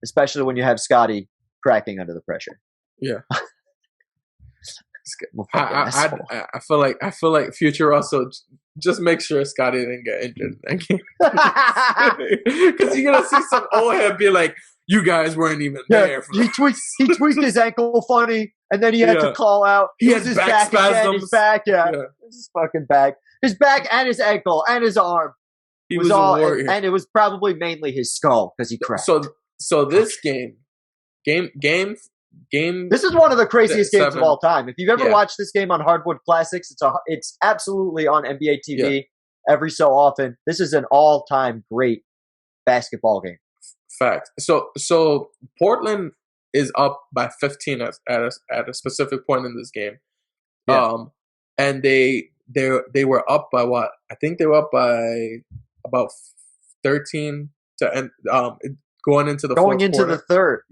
especially when you have Scotty cracking under the pressure. Yeah. I feel like future Russell just make sure Scotty didn't get injured in that game. Because you're gonna see some old head be like, "You guys weren't even there." For he tweaked his ankle funny, and then he had to call out. He had his back spasms. His back, his fucking back, his back, and his ankle, and his arm. He was all, a warrior, and it was probably mainly his skull because he cracked. So this game. This is one of the craziest games of all time. If you've ever watched this game on Hardwood Classics, it's absolutely on NBA TV every so often. This is an all-time great basketball game. Fact. So Portland is up by 15 at a specific point in this game. Yeah. And they were up by what? I think they were up by about 13 to end. Going into the fourth quarter.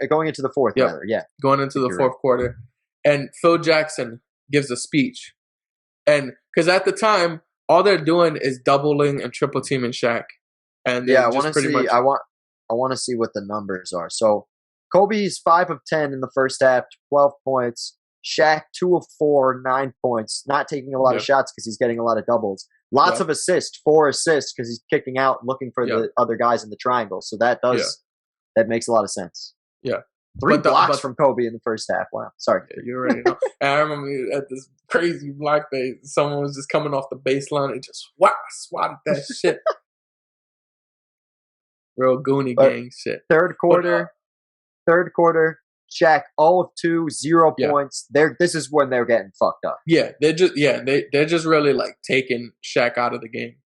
Going into the fourth, rather, Going into the fourth quarter. And Phil Jackson gives a speech. And because at the time, all they're doing is doubling and triple teaming Shaq. And I want to see I want to see what the numbers are. So Kobe's 5 of 10 in the first half, 12 points. Shaq 2 of 4, 9 points. Not taking a lot of shots because he's getting a lot of doubles. Lots of assists, 4 assists because he's kicking out and looking for the other guys in the triangle. So that makes a lot of sense. Yeah. 3 blocks from Kobe in the first half. Wow. Sorry. Yeah, you already know. And I remember at this crazy block day, someone was just coming off the baseline and just swatted that shit. Real Goonie gang shit. Third quarter, Shaq 0 of 2, 0 points. This is when they're getting fucked up. Yeah, they're just really like taking Shaq out of the game.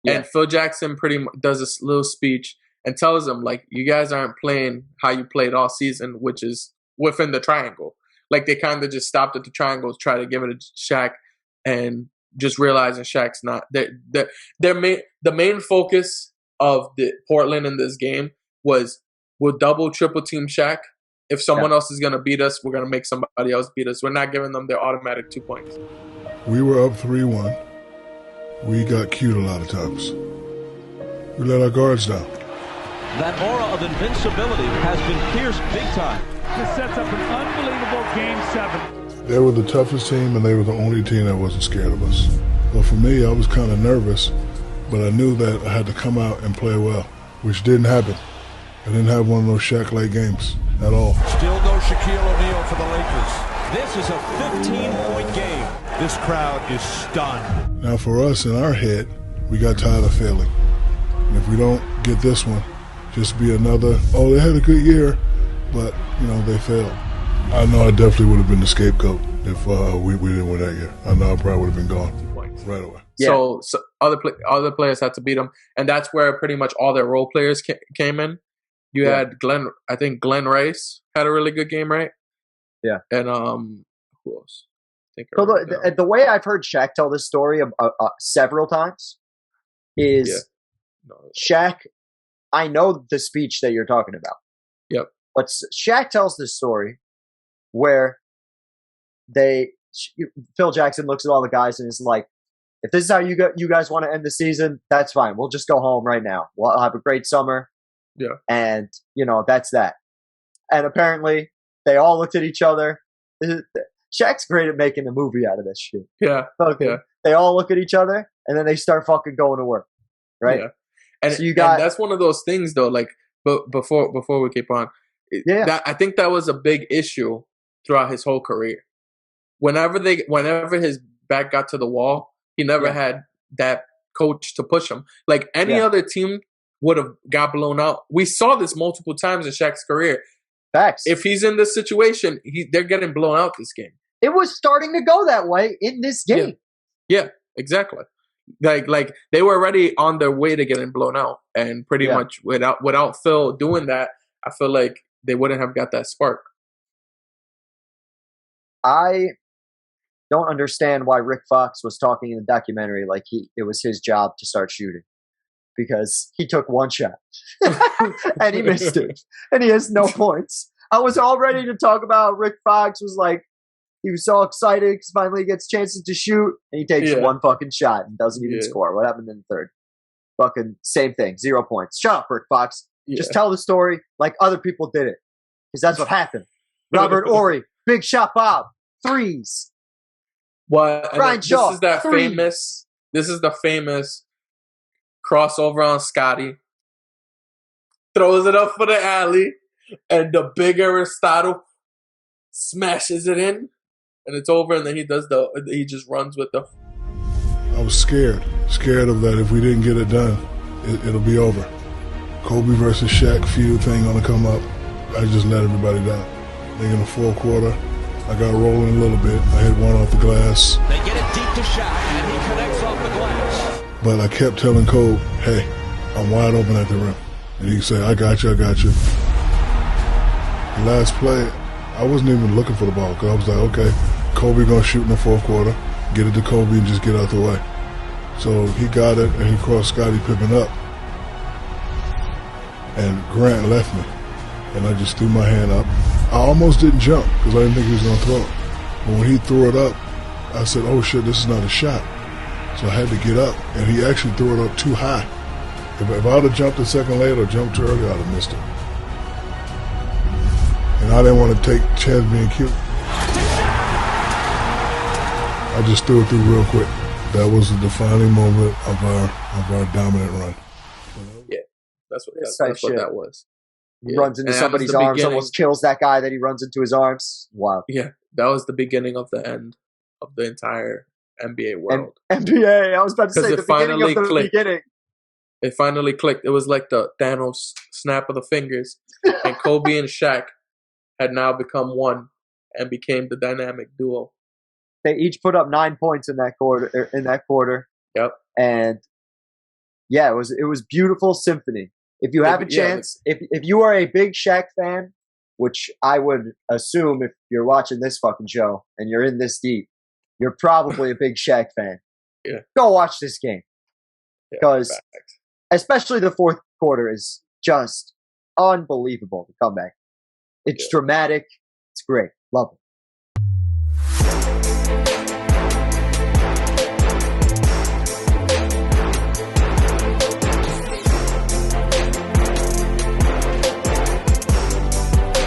Yeah. And Phil Jackson pretty much does this little speech and tells them like, you guys aren't playing how you played all season, which is within the triangle. Like they kind of just stopped at the triangle, try to give it to Shaq, and just realizing Shaq's not. The main focus of the Portland in this game was we'll double, triple team Shaq. If someone else is going to beat us, we're going to make somebody else beat us. We're not giving them their automatic 2 points. We were up 3-1. We got cute a lot of times. We let our guards down. That aura of invincibility has been pierced big time. This sets up an unbelievable Game 7. They were the toughest team, and they were the only team that wasn't scared of us. But for me, I was kind of nervous, but I knew that I had to come out and play well, which didn't happen. I didn't have one of those Shaq-like games at all. Still no Shaquille O'Neal for the Lakers. This is a 15-point game. This crowd is stunned. Now for us, in our head, we got tired of failing. And if we don't get this one, just be another, they had a good year, but, they failed. I know I definitely would have been the scapegoat if we didn't win that year. I know I probably would have been gone right away. Yeah. So other players had to beat them, and that's where pretty much all their role players came in. You had Glenn Rice had a really good game, right? Yeah. And who else? The way I've heard Shaq tell this story several times is Shaq. I know the speech that you're talking about. Yep. But Shaq tells this story where Phil Jackson looks at all the guys and is like, if this is how you guys want to end the season, that's fine. We'll just go home right now. We'll have a great summer. Yeah. And, that's that. And apparently, they all looked at each other. Shaq's great at making a movie out of this shit. Yeah. Okay. Yeah. They all look at each other, and then they start fucking going to work. Right? Yeah. And, and that's one of those things, though, like, before we keep on, I think that was a big issue throughout his whole career. Whenever his back got to the wall, he never had that coach to push him. Like, any other team would have got blown out. We saw this multiple times in Shaq's career. Facts. If he's in this situation, they're getting blown out this game. It was starting to go that way in this game. Yeah, exactly. Like they were already on their way to getting blown out, and pretty much without Phil doing that, I feel like they wouldn't have got that spark. I don't understand why Rick Fox was talking in the documentary like it was his job to start shooting. Because he took one shot and he missed it, and he has no points. I was all ready to talk about Rick Fox was like, he was so excited because finally he gets chances to shoot, and he takes one fucking shot and doesn't even score. What happened in the third? Fucking same thing, 0 points. Shut up, Rick Fox. Just tell the story like other people did it, because that's what happened. Robert Ory, Big Shot Bob, threes. What? Brian Shaw, This is the famous crossover on Scotty. Throws it up for the alley, and the big Aristotle smashes it in, and it's over. And then he just runs with the. I was scared of that. If we didn't get it done, it'll be over. Kobe versus Shaq feud thing gonna come up. I just let everybody down. I think in the fourth quarter, I got rolling a little bit. I hit one off the glass. They get it deep to Shaq, and he connects off the glass. But I kept telling Kobe, hey, I'm wide open at the rim. And he said, I got you. The last play, I wasn't even looking for the ball because I was like, okay, Kobe gonna shoot in the fourth quarter, get it to Kobe and just get out the way. So he got it and he crossed Scottie Pippen up. And Grant left me. And I just threw my hand up. I almost didn't jump because I didn't think he was gonna throw it. But when he threw it up, I said, oh shit, this is not a shot. So I had to get up, and he actually threw it up too high. If I would have jumped a second later or jumped too early, I'd have missed it. And I didn't want to take a chance being cute. I just threw it through real quick. That was the defining moment of our dominant run. Yeah, that's what that was. He runs into somebody's arms, almost kills that guy that he runs into his arms. Wow. Yeah, that was the beginning of the end of the entire NBA world. NBA, I was about to say the beginning of the beginning. It finally clicked. It was like the Thanos snap of the fingers. And Kobe and Shaq had now become one and became the dynamic duo. They each put up 9 points in that quarter. Yep. And yeah, it was beautiful symphony. If you have a chance, if you are a big Shaq fan, which I would assume if you're watching this fucking show and you're in this deep, you're probably a big Shaq fan. Yeah. Go watch this game. Because especially the fourth quarter is just unbelievable, the comeback. It's dramatic. It's great. Love it.